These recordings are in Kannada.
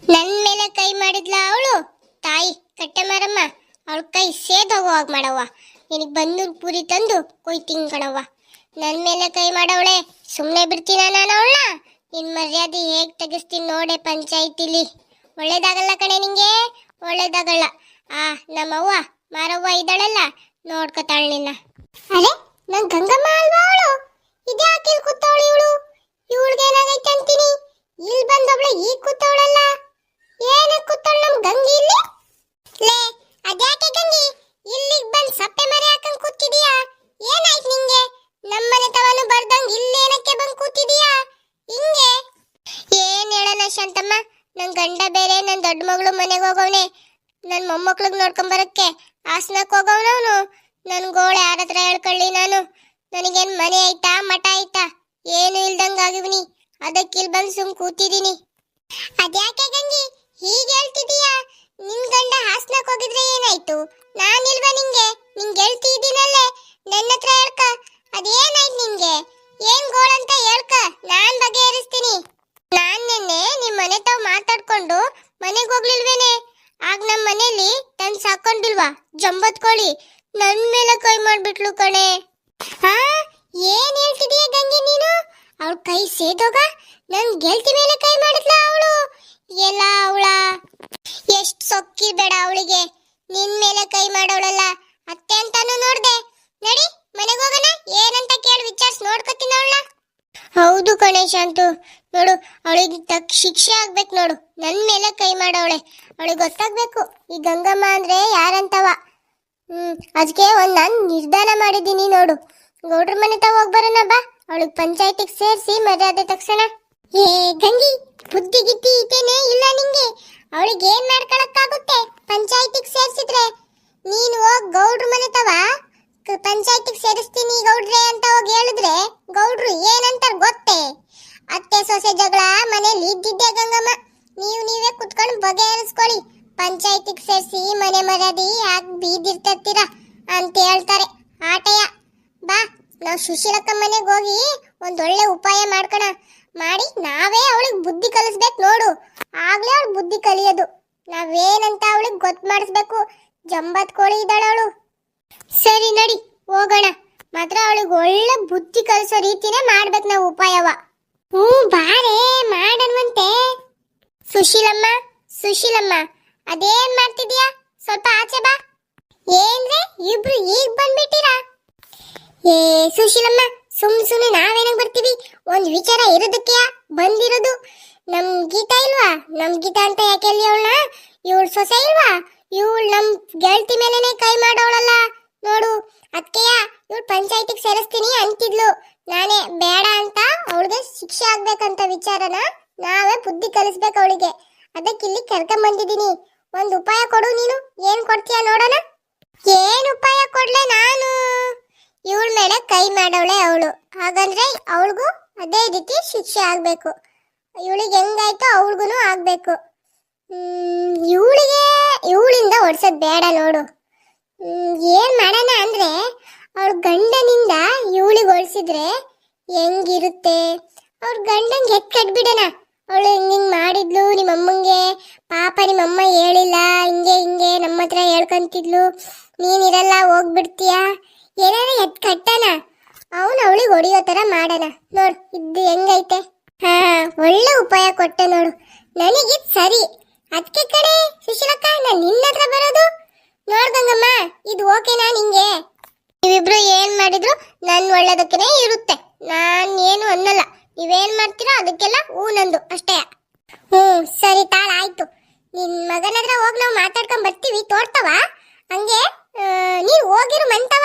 ನನ್ ಮೇಲೆ ಕೈ ಮಾಡಿದ್ಲ ಅವಳು ತಾಯಿ ಕಟ್ಟೆ ಮಾರಮ್ಮ. ಅವಳ ಕೈ ಸೇದೋಗುವಾಗ ಮಾಡವ್ವ. ನಿನಗೆ ಬನ್ನೂರು ಪೂರಿ ತಂದು ಕೊಯ್ತೀನಿ ಕಣವ್ವ. ನನ್ ಮೇಲೆ ಕೈ ಮಾಡವಳೆ, ಸುಮ್ಮನೆ ಬಿಡ್ತೀನ ನಾನು ಅವಳನ್ನ? ನಿನ್ ಮರ್ಯಾದೆ ಹೇಗ್ ತೆಗಿಸ್ತೀನಿ ನೋಡೆ ಪಂಚಾಯಿತಿಲಿ. ಒಳ್ಳೇದಾಗಲ್ಲ ಕಣೆ ನಿಂಗೆ, ಒಳ್ಳೇದಾಗಲ್ಲ. ನಮ್ಮವ್ವ ಮಾರವ್ವ ಇದ್ದಾಳಲ್ಲ, ನೋಡ್ಕೊತಾಳ ನಿನ್ನ. ಅರೆ ನನ್ ಗಂಗಮ್ಮ ಅಲ್ವಾ ಅವಳು? ಇದ್ಯಾಕೆ ಇಲ್ಲಿ ಕೂತವಳು ಇವಳು? ಇವಳಿಗೆ ಏನಾಗೈತೆ ಅಂತೀನಿ, ಇಲ್ಲಿ ಬಂದವಳೆ ಈಗ ಕೂತವಳಲ್ಲ. ಏನಕ್ಕೆ ಕೂತವಳು ನಮ್ ಗಂಗಿ ಇಲ್ಲಿ? ಲೇ ಅದ್ಯಾಕೆ ಗಂಗಿ ಇಲ್ಲಿಗೆ ಬಂದು ಸಪ್ಪೆ ಮರೆ ಹಾಕೊಂಡ್ ಕೂತಿದೀಯಾ? ಏನಾಯ್ತು ನಿಂಗೆ? ನಮ್ಮನೆ ತವನು ಬರ್ದಂಗ್ ಇಲ್ಲೇನಕ್ಕೆ ಬಂದು ಕೂತಿದೀಯಾ ಹಿಂಗೆ? ಏನ್ ಹೇಳೋಣ ಶಾಂತಮ್ಮ, ನನ್ ಗಂಡ ಬೇರೆ ನನ್ ದೊಡ್ಡ ಮಗಳು ಮನೆಗೆ ಹೋಗವನೆ. ನನ್ ಮೊಮ್ಮಕ್ಳಿಗೆ ನೋಡ್ಕೊಂಡ್ ಬರಕ್ಕೆ ಹಾಸನಕ್ಕೆ ಹೋಗವನವನು. ನನ್ ಗೋಳೆ ಯಾರ ಹತ್ರ ಹೇಳ್ಕೊಳ್ಳಿ ನಾನು? ನನಗೇನ್ ಮನೆ ಆಯ್ತಾ ಮಠ ಆಯ್ತಾ? ಏನು ಇಲ್ದಂಗ ಆಗಿವ್ನಿ. ಅದಕ್ಕೆ ಇಲ್ಲಿ ಬಂದು ಸುಮ್ ಕೂತಿದೀನಿ. ಅದ್ಯಾಕೆ ಗಂಗಿ ಹೀಗೆ ಹೇಳ್ತಿದೀಯಾ? ನಿನ್ ಗಂಡ ಹಾಸನಕ್ಕೆ ಹೋಗಿದ್ರೆ ಏನಾಯ್ತು? ನಾನಿಲ್ವಾ ನಿಂಗೆ? ನಿಂಗೆ ಹೇಳ್ತಿ ಇದೀನಲ್ಲೇ, ನನ್ನ ಹತ್ರ ಹೇಳ್ಕ. ಅದೇನಾಯ್ತು ನಿಂಗೆ? ಏನ್ ಗೋಳಂತ ಹೇಳ್ಕ, ನಾನ್ ಬಗೆಹರಿಸ್ತೀನಿ. ನಾನ್ ನಿನ್ನೆ ನಿಮ್ ಮನೆ ತಾವ್ ಮಾತಾಡ್ಕೊಂಡು ಮನೆಗೆ ಹೋಗ್ಲಿಲ್ವೇನೆ? ಆಗ ನಮ್ಮ ಮನೇಲಿ ತಂದ್ ಸಾಕೊಂಡಿಲ್ವಾ ಜಂಬತ್ ಕೋಳಿ? ನನ್ ಮೇಲೆ ಕೈ ಮಾಡ್ಬಿಟ್ಲು ಕಣೆ. ಏನ್ ಹೇಳ್ತಿದೀಯ ಗಂಗೆ ನೀನು? ಅವಳ ಕೈ ಸೇದೋಗ ನನ್ ಗೆಲ್ತಿ ಮೇಲೆ ಕೈ ಮಾಡಿದ್ಲ ಅವಳು? ಎಲ್ಲ ಅವಳ ಎಷ್ಟ್ ಸೊಕ್ಕಿ ಬೇಡ ಅವಳಿಗೆ. ನಿನ್ ಮೇಲೆ ಕೈ ಮಾಡೋಳಲ್ಲ ಅತ್ತೆ ಅಂತಾನು ನೋಡ್ದೆ. ನಡಿ ಮನೆಗೆ ಹೋಗೋಣ, ಏನಂತ ಕೇಳಿ ವಿಚಾರಿಸಿ ನೋಡ್ಕೊತೀನಿ ಅವಳನ್ನ. ಹೌದು ಕಣೆ ಶಾಂತು, ನೋಡು ಅವಳಿಗೆ ತಕ್ಕ ಶಿಕ್ಷೆ ಆಗ್ಬೇಕು ನೋಡು. ನನ್ ಮೇಲೆ ಕೈ ಮಾಡವಳೆ, ಅವಳಿಗೆ ಗೊತ್ತಾಗ್ಬೇಕು ಈ ಗಂಗಮ್ಮ ಅಂದ್ರೆ ಯಾರಂತವ. ಅದಕ್ಕೆ ನಾನ್ ನಿರ್ಧಾರ ಮಾಡಿದ್ದೀನಿ ನೋಡು. ಗೌಡ್ರ ಮನೆ ತ ಹೋಗ್ಬರೋಣ ಬಾ, ಅವಳಿಗೆ ಪಂಚಾಯತಿಗೆ ಸೇರಿಸಿ ಮರ್ಯಾದೆ ತಕ್ಷಣ. ಏ ಗಂಗಿ ಬುದ್ಧಿ ಗಿದ್ದಿ ಇದೇನೆ ಇಲ್ಲ ನಿಂಗೆ? ಅವಳಿಗೆ ಏನ್ ಮಾಡ್ಕೊಳಕ್ಕಾಗುತ್ತೆ ಪಂಚಾಯತಿಗೆ ಸೇರಿಸಿದ್ರೆ? ನೀನು ಹೋಗ್ ಗೌಡ್ರ ಮನೆ ತವ ಪಂಚಾಯತಿಗೆ ಸೇರಿಸ್ತೀನಿ ಗೌಡ್ರೆ ಅಂತ ಹೋಗಿ ಹೇಳಿದ್ರೆ ಗೌಡ್ರು ಏನಂತಾರ ಗೊತ್ತೇ? ಅತ್ತೆ ಸೊಸೆ ಜಗಳ ಮನೇಲಿ ಇದ್ದಿದ್ದೆ ಗಂಗಮ್ಮ. ನೀವೇ ಕುತ್ಕೊಂಡು ಬಗೆಹರಿಸ್ಕೊಳ್ಳಿ. ಪಂಚಾಯತಿಗೆ ಸೇರಿಸಿ ಮನೆ ಮರ್ಯಾದೆ ಯಾಕೆ ಬೀದಿರ್ತೀರ ಅಂತ ಹೇಳ್ತಾರೆ. ಆಟಯ ಬಾ, ನಾವು ಸುಶೀಲಕ್ಕ ಮನೆಗೆ ಹೋಗಿ ಒಂದೊಳ್ಳೆ ಉಪಾಯ ಮಾಡ್ಕೋಣ. ಮಾಡಿ ನಾವೇ ಅವಳಿಗೆ ಬುದ್ಧಿ ಕಲಿಸ್ಬೇಕು ನೋಡು. ಆಗ್ಲೇ ಅವಳು ಬುದ್ಧಿ ಕಲಿಯೋದು. ನಾವೇನಂತ ಅವಳಿಗೆ ಗೊತ್ತು ಮಾಡಿಸ್ಬೇಕು. ಜಂಬತ್ ಕೋಳಿ ಇದ್ದಾಳ ಅವಳು. ಸರಿ ನಡಿ ಹೋಗೋಣ. ಮಾತ್ರ ಅವಳಿಗೆ ಒಳ್ಳೆ ಬುದ್ಧಿ ಕಲಿಸೋ ರೀತಿನೇ ಮಾಡ್ಬೇಕು ನಾವು ಉಪಾಯವ. ಬಾರೇ ಮಾಡನ್ವಂತೆ. ಸುಶೀಲಮ್ಮ ಸುಶೀಲಮ್ಮ, ಅದೇನ್ ಮಾಡ್ತಿದ್ಯಾ? ಸ್ವಲ್ಪ ಆಚೆ ಬಾ. ಏನ್ರೆ ಇಬ್ರು ಈಗ ಬಂದ್ಬಿಟ್ಟಿರಾ? ಏ ಸುಶೀಲಮ್ಮ, ಸುಮ್ನೆ ನಾವೇನಕ್ ಬರ್ತೀವಿ? ಒಂದ್ ವಿಚಾರ ಇರೋದಕ್ಕೆ ಬಂದಿರೋದು. ನಮ್ ಗೀತಾ ಇಲ್ವಾ? ನಮ್ ಗೀತಾ ಅಂತ ಯಾಕೆ ಅಲ್ಲಿ ಅವಳನ್ನ? ಇವಳ ಸೊಸೆ ಇಲ್ವಾ? ಇವಳು ನಮ್ ಗೆಳತಿ ಮೇಲೆನೆ ಕೈ ಮಾಡೋಳಲ್ಲ ನೋಡು. ಅದಕ್ಕೆಯ ಇವಳು ಪಂಚಾಯತಿಗೆ ಸೇರಿಸ್ತೀನಿ ಅಂತಿದ್ಲು. ನಾನೇ ಬೇಡ ಅಂತ ಅವಳಿಗೆ ಶಿಕ್ಷೆ ಆಗ್ಬೇಕಂತ ವಿಚಾರನ ನಾವೇ ಬುದ್ಧಿ ಕಲಿಸ್ಬೇಕು ಅವಳಿಗೆ. ಅದಕ್ಕೆ ಇಲ್ಲಿ ಕರ್ಕೊಂಡ್ ಬಂದಿದ್ದೀನಿ. ಒಂದ್ ಉಪಾಯ ಕೊಡು ನೀನು. ಏನ್ ಕೊಡ್ತೀಯ ನೋಡೋಣ. ಏನ್ ಉಪಾಯ ಕೊಡ್ಲೆ ನಾನು? ಇವಳ ಮೇಲೆ ಕೈ ಮಾಡವಳೆ ಅವಳು, ಹಾಗಂದ್ರೆ ಅವಳಿಗೂ ಅದೇ ರೀತಿ ಶಿಕ್ಷೆ ಆಗ್ಬೇಕು. ಇವಳಿಗೆ ಹೆಂಗಾಯ್ತು ಅವಳಿಗೂ ಆಗ್ಬೇಕು. ಇವಳಿಂದ ಹೊಡ್ಸೋದ್ ಬೇಡ ನೋಡು. ಏನ್ ಮಾಡೋಣ ಅಂದ್ರೆ ಅವಳ ಗಂಡನಿಂದ ಇವಳಿಗೆ ಹೊಡ್ಸಿದ್ರೆ ಹೆಂಗಿರುತ್ತೆ? ಅವ್ರ ಗಂಡಂಗೆ ಕಟ್ಬಿಡೋಣ. ಅವಳು ಹಿಂಗ್ ಮಾಡಿದ್ಲು ನಿಮ್ಮಮ್ಮಂಗೆ, ಪಾಪ ನಿಮ್ಮಮ್ಮ ಹೇಳಿಲ್ಲ, ಹಿಂಗೆ ನಮ್ಮ ಹತ್ರ ಹೇಳ್ಕೊಂತಿದ್ಲು, ನೀನಿರಲ್ಲ ಹೋಗ್ಬಿಡ್ತೀಯ, ಏನಾರ ಕಟ್ಟಣ. ಅವಳಿಗೆ ಹೊಡಿಯೋ ತರ ಮಾಡೋಣ ನೋಡು. ಇದು ಹೆಂಗೈತೆ? ಒಳ್ಳೆ ಉಪಾಯ ಕೊಟ್ಟೆ ನೋಡು. ನನಗಿದ್ ಸರಿ. ಅದಕ್ಕೆ ಕಡೆ ಸುಶೀಲಕ್ಕ, ನಾನು ನಿನ್ನ ಹತ್ರ ಬರೋದು. ನೋಡ್ದಂಗಮ್ಮ, ಇದು ಓಕೆನಾ ನಿಂಗೆ? ನೀವಿಬ್ರು ಏನ್ ಮಾಡಿದ್ರು ನನ್ ಒಳ್ಳೇದಕ್ಕೇನೆ ಇರುತ್ತೆ. ನಾನ್ ಏನು ಅನ್ನಲ್ಲ. ನೀವೇನ್ ಮಾಡ್ತೀರೋ ಅದಕ್ಕೆಲ್ಲ ನಂದು ಅಷ್ಟೇ. ಸರಿ ತಾಳ ಆಯ್ತು. ನಿನ್ ಮಗನ ಹತ್ರ ಹೋಗಿ ನಾವು ಮಾತಾಡ್ಕೊಂಡ್ ಬರ್ತೀವಿ, ತೋಡ್ತವ ಹಂಗೆ. ನೀವ್ ಹೋಗಿರು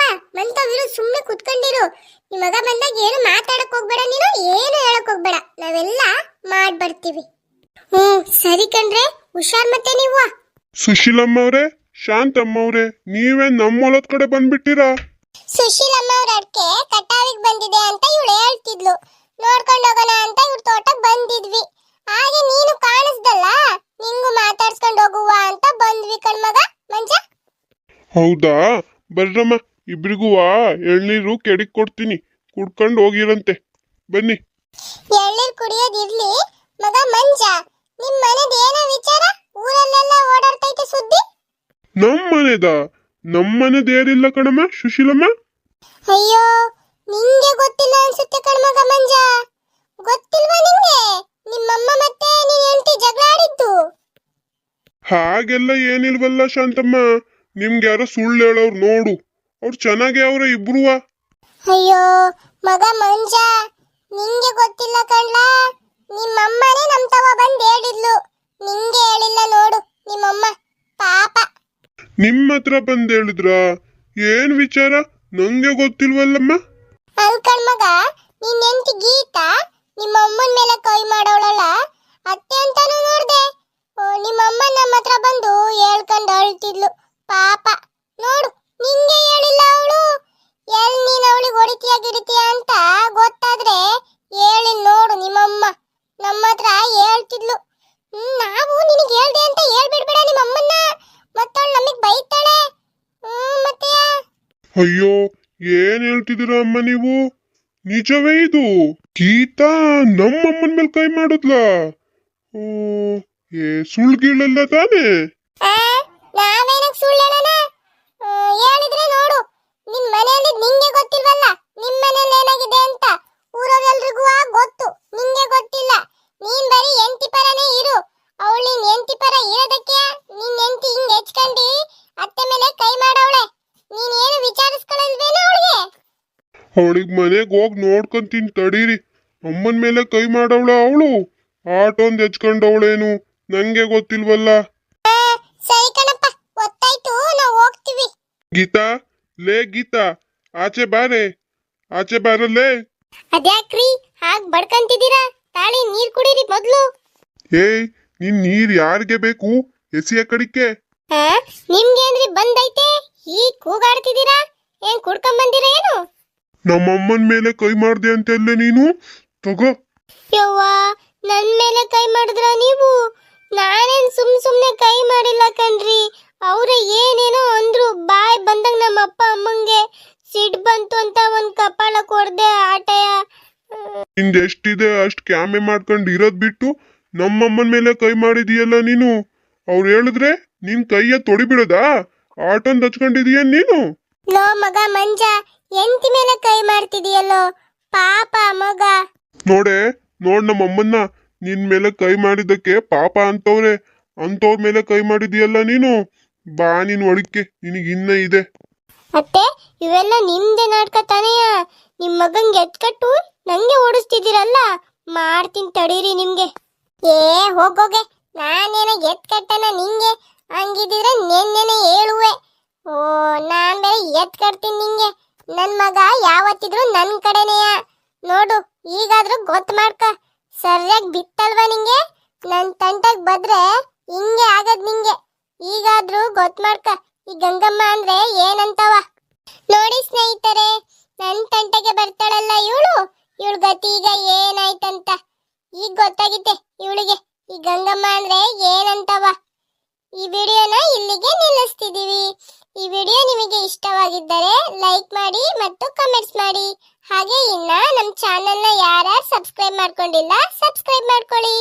ಮಂತವಿರು, ಸುಮ್ನೆ ಕುತ್ಕೊಂಡಿರು. ನಿಮ್ ಮಗ ಬಂದಾಗ ಏನು ಮಾತಾಡಕ್ ಹೋಗ್ಬೇಡ, ನೀನು ಏನು ಹೇಳಕ್ ಹೋಗ್ಬೇಡ. ನಾವೆಲ್ಲ ಮಾಡ್ ಬರ್ತೀವಿ. ಸರಿ ಕಣ್ರೆ, ಹುಷಾರ್ ಮತ್ತೆ ನೀವು. ಸುಶೀಲಮ್ಮ ಅವ್ರೆ, ಶಾಂತಮ್ಮ ಅವ್ರೆ, ನೀವೇ ನಮ್ಮ ಹೊಲದ ಕಡೆ ಬಂದ್ಬಿಟ್ಟಿರಾ? ಸುಶೀಲಮ್ಮ ಅವ್ರ ಅಡ್ಕೆ ಕಟಾವಿಗೆ ಬಂದಿದೆ ಅಂತ ಇವಳು ಹೇಳ್ತಿದ್ಲು. ನೋಡ್ಕೊಂಡು ಹೋಗೋಣ ಅಂತ ಇವ್ರ ತೋಟಕ್ಕೆ ಬಂದಿದ್ವಿ. ಹಾಗೆ ನೀನು ಕಾಣಿಸ್ದಲ್ಲ, ನಿಂಗು ಮಾತಾಡ್ಸ್ಕೊಂಡು ಹೋಗುವ ಅಂತ ಬಂದ್ವಿ ಕಣ್ಮಗ ಮಂಜ. ಹೌದಾ, ಬರ್ರಮ್ಮ, ಇಬ್ರಿಗೂ ಎಳ್ನೀರು ಕೆಡಿಕ್ ಕೊಡ್ತೀನಿ, ಕುಡ್ಕೊಂಡು ಹೋಗಿರಂತೆ. ಬನ್ನಿ. ಎಳ್ನೀರು ಕುಡಿಯೋದಿರ್ಲಿ ಮಗ ಮಂಜ. ನಿಮ್ ಮನೆದ ಏನೋ ವಿಚಾರ ನಮ್ಮನೆದ ನಮ್ಮನೆದೇರಿಲ್ಲ ಕಣಮ್ಮ ಸುಶೀಲಮ್ಮ. ಅಯ್ಯೋ ನಿಂಗೆ ಗೊತ್ತಿಲ್ಲ ಅನ್ಸುತ್ತೆ ಕಣ್ಮಗ ಮಂಜ. ಗೊತ್ತಿಲ್ವಾ ನಿಂಗೆ ನಿಮ್ಮಮ್ಮ ಮತ್ತೆ ನೀನ್ ಹೆಂಡತಿ ಜಗಳ ಆಡಿದ್ದು? ಹಾಗೆಲ್ಲ ಏನಿಲ್ವಲ್ಲ ಶಾಂತಮ್ಮ, ನಿಮ್ಗೆ ಯಾರೋ ಸುಳ್ಳು ಹೇಳೋರು ನೋಡು. ಅವ್ರು ಚೆನ್ನಾಗಿ ಅವ್ರ ಇಬ್ರುವ. ಅಯ್ಯೋ ಮಗ ಮಂಜ, ನಿಂಗೆ ಗೊತ್ತಿಲ್ಲ ಕಣ್ಲ. ನಿಮ್ಮಮ್ಮನೇ ನಮ್ ತವ ಬಂದ್ ಹೇಳಿದ್ಲು, ನಿಂಗೆ ಹೇಳಿಲ್ಲ ನೋಡು ನಿಮ್ಮಮ್ಮ. ಪಾಪ. ನಿಮ್ಮ ಹತ್ರ ಬಂದ್ ಹೇಳಿದ್ರ? ಏನ್ ವಿಚಾರ ನಂಗೆ ಗೊತ್ತಿಲ್ವಲ್ಲಮ್ಮ. ಅಲ್ಕಣ್ ಮಗ, ನಿನ್ ಹೆಂಡತಿ ಗೀತಾ ನಿಮ್ಮ ಅಮ್ಮನ ಮೇಲೆ ಕೈ ಮಾಡೋಳಲ್ಲ, ಅತ್ತೆ ಅಂತಾನು ನೋಡ್ದೆ. ನಿಮ್ಮಮ್ಮ ನಮ್ಮ ಹತ್ರ ಬಂದು ಹೇಳ್ಕೊಂಡು ಅಳ್ತಿದ್ಲು. ಪಾಪ ನೋಡು, ನಿಂಗೆ ಹೇಳಿಲ್ಲ ಅವಳು. ಎಲ್ ನೀನ್ ಅವಳಿಗೆ ಹೊಡಿತೀಯ ಗಿಡಿತೀಯ ಅಂತ ಗೊತ್ತಾದ್ರೆ ಹೇಳಿ ನೋಡು ನಿಮ್ಮಮ್ಮ. ನಮ್ಮ ಹತ್ರ ಹೇಳ್ತಿದ್ಲು. ನಾವು ನಿನಗೆ ಹೇಳ್ದೆ ಅಂತ ಹೇಳ್ಬಿಡ್ಬೇಡ ನಿಮ್ಮಮ್ಮನ್ನ, ಮತ್ತವಳು ನಮಗ್ ಬೈತಾಳೆ. ಮತ್ತೆ ಅಯ್ಯೋ ಏನ್ ಹೇಳ್ತಿದ್ದೀರ ಅಮ್ಮ ನೀವು? ನಿಜವೇ ಇದು? ಗೀತಾ ನಮ್ಮಮ್ಮನ ಮೇಲೆ ಕೈ ಮಾಡುದ್ಲಾ? ಓ, ಸುಳ್ಗಿಳಲ್ಲ ತಾನೇ? ನಾವೇನಕ್ ಸುಳ್ಳು ಹೇಳೋಣ? ಹೇಳಿದ್ರೆ ನೋಡು, ನಿನ್ ಮನೆಯಲ್ಲಿ ನಿಂಗೆ ಗೊತ್ತಿಲ್ವಲ್ಲ ನಿಮ್ ಮನೇಲಿ ಏನಾಗಿದೆ ಅಂತ. ಊರವ್ರೆಲ್ರಿಗೂ ಗೊತ್ತು, ನಿಂಗೆ ಗೊತ್ತಿಲ್ಲ. ನೀನ್ ಬರೀ ಎಂಟಿ ಪರನೇ ಇರು. ಅವಳು ನಿನ್ ಎಂಟಿ ಪರ ಇರೋದಕ್ಕೆ ನಿನ್ ಎಂಟಿ ಹಿಂಗ್ ಹೆಚ್ಕಂಡಿ ಅತ್ತೆ ಮೇಲೆ ಕೈ ಮಾಡವಳೆ. ನೀನ್ ಏನು ವಿಚಾರಿಸ್ಕೊಳ್ಳಲ್ವೇನೋ ಅವಳಿಗೆ? ಅವಳಿಗೆ ಮನೆಗೆ ಹೋಗಿ ನೋಡ್ಕೊಂತೀನಿ ತಡೀರಿ. ಅಮ್ಮನ ಮೇಲೆ ಕೈ ಮಾಡವಳ ಅವಳು? ಆಟೊಂದ್ ಹೆಚ್ಕೊಂಡವಳೇನು? ನಂಗೆ ಗೊತ್ತಿಲ್ವಲ್ಲ. ಸರಿ ಕಣಪ್ಪ, ಗೊತ್ತಾಯ್ತು, ನಾವು ಹೋಗ್ತೀವಿ. ಗೀತಾ, ಲೇ ಗೀತಾ, ಆಚೆ ಬಾರೆ, ಆಚೆ ಬಾರಲ್ಲೇ. ಅದ್ಯಾಕ್ರಿ ಹಾಗ್ ಬಡ್ಕಂತಿದ್ದೀರಾ? ತಾಳಿ ನೀರ್ ಕುಡೀರಿ ಮೊದ್ಲು. ಏಯ್, ನಿನ್ ನೀರ್ ಯಾರಿಗೆ ಬೇಕು? ಎಸಿಯ ಕಡಿಕೆ. ನಿಮ್ಗೇನ್ರಿ ಬಂದೈತೆ? ಈಗ ಕೂಗಾಡ್ತಿದ್ದೀರಾ? ಏನ್ ಕುಡ್ಕೊಂಡ್ ಬಂದಿರ ಏನು? ನಮ್ಮಮ್ಮನ ಮೇಲೆ ಕೈ ಮಾಡ್ದೆ ಅಂತೆಲ್ಲ ನೀನು? ತಗೋ. ಯವ್ವ, ನನ್ ಮೇಲೆ ಕೈ ಮಾಡಿದ್ರ ನೀವು? ನಾನೇನ್ ಸುಮ್ನೆ ಕೈ ಮಾಡಿಲ್ಲ ಕಣ್ರಿ. ಅವ್ರ ಏನೇನೋ ಅಂದ್ರು. ಬಾಯ್ ಬಂದಾಗ ನಮ್ಮ ಅಪ್ಪ ಅಮ್ಮಂಗೆ ಸಿಡ್ ಬಂತು ಅಂತ ಒಂದ್ ಕಪಾಳ ಕೊಡ್ದೆ ಆಟಯ. ನಿಂದ ಎಷ್ಟಿದೆ ಅಷ್ಟ್ ಕ್ಯಾಮೆ ಮಾಡ್ಕೊಂಡು ಇರೋದ್ ಬಿಟ್ಟು ನಮ್ಮಮ್ಮನ ಮೇಲೆ ಕೈ ಮಾಡಿದೀಯಲ್ಲ ನೀನು. ಅವ್ರು ಹೇಳಿದ್ರೆ ನಿನ್ ಕೈಯ ತೊಡಿಬಿಡದಾ? ಆಟೊಂದ್ ಹಚ್ಕೊಂಡಿದೀಯ ನೀನು? ಲೋ ಮಗ ಮಂಜ, ಎಂತಿ ಮೇಲೆ ಕೈ ಮಾಡ್ತಿದೀಯಲ್ಲೋ ಪಾಪ ಮಗ. ನೋಡ್ ನಮ್ಮಮ್ಮನ್ನ. ನಿನ್ ಮೇಲೆ ಕೈ ಮಾಡಿದ್ದಕ್ಕೆ ಪಾಪ ಅಂತವ್ರೆ. ಅಂತವ್ರ ಮೇಲೆ ಕೈ ಮಾಡಿದೀಯಲ್ಲ ನೀನು. ಬಾ ನೀನ್ ಒಳಕ್ಕೆ, ನಿನಗ್ ಇನ್ನ ಇದೆ. ಅತ್ತೆ, ಇವೆಲ್ಲ ನಿಮ್ದೆ ನಾಟಕ ತಾನೆಯ? ನಿಮ್ ಮಗಂಗೆ ಎತ್ಕಟ್ಟು ನಂಗೆ ಓಡಿಸ್ತಿದ್ದೀರಲ್ಲ, ಮಾಡ್ತೀನಿ ತಡೀರಿ ನಿಮ್ಗೆ. ಏ ಹೋಗೋಗೆ, ನಾನೇನ ಎತ್ಕಟ್ಟನ ನಿಂಗೆ? ಹಂಗಿದ್ರೆ ನೆನ್ನೆನೆ ಹೇಳುವೆ. ಓ, ನಾನ್ ಬೇರೆ ಎತ್ಕಡ್ತೀನಿ ನಿಂಗೆ. ನನ್ ಮಗ ಯಾವತ್ತಿದ್ರು ನನ್ ಕಡೆನೆಯ. ನೋಡು, ಈಗಾದ್ರೂ ಗೊತ್ತು ಮಾಡ್ಕ. ಸರಿಯಾಗಿ ಬಿತ್ತಲ್ವಾ ನಿಂಗೆ? ನನ್ ತಂಟಕ್ ಬದ್ರೆ ಹಿಂಗೆ ಆಗದ್ ನಿಂಗೆ. ಈಗಾದ್ರೂ ಗೊತ್ತು ಮಾಡ್ಕ, ಈ ಗಂಗಮ್ಮ ಅಂದ್ರೆ ಏನಂತವ. ನೋಡಿ ಸ್ನೇಹಿತರೆ, ನನ್ ತಂಟೆಗೆ ಬರ್ತಾಳಲ್ಲ ಇವಳು ಗತಿ ಈಗ ಏನಾಯ್ತಂತ ಈಗ ಗೊತ್ತಾಗಿದೆ ಇವಳಿಗೆ. ಈ ಗಂಗಮ್ಮ ಅಂದ್ರೆ ಏನಂತವ. ಈ ವಿಡಿಯೋನ ಇಲ್ಲಿಗೆ ನಿಲ್ಲಿಸ್ತಿದೀವಿ. ಈ ವಿಡಿಯೋ ನಿಮಗೆ ಇಷ್ಟವಾಗಿದ್ದರೆ ಲೈಕ್ ಮಾಡಿ ಮತ್ತು ಕಮೆಂಟ್ಸ್ ಮಾಡಿ. ಹಾಗೆ ಇನ್ನ ನಮ್ಮ ಚಾನೆಲ್ನ ಯಾರ್ಯಾರು ಸಬ್ಸ್ಕ್ರೈಬ್ ಮಾಡ್ಕೊಂಡಿಲ್ಲ, ಸಬ್ಸ್ಕ್ರೈಬ್ ಮಾಡ್ಕೊಳ್ಳಿ.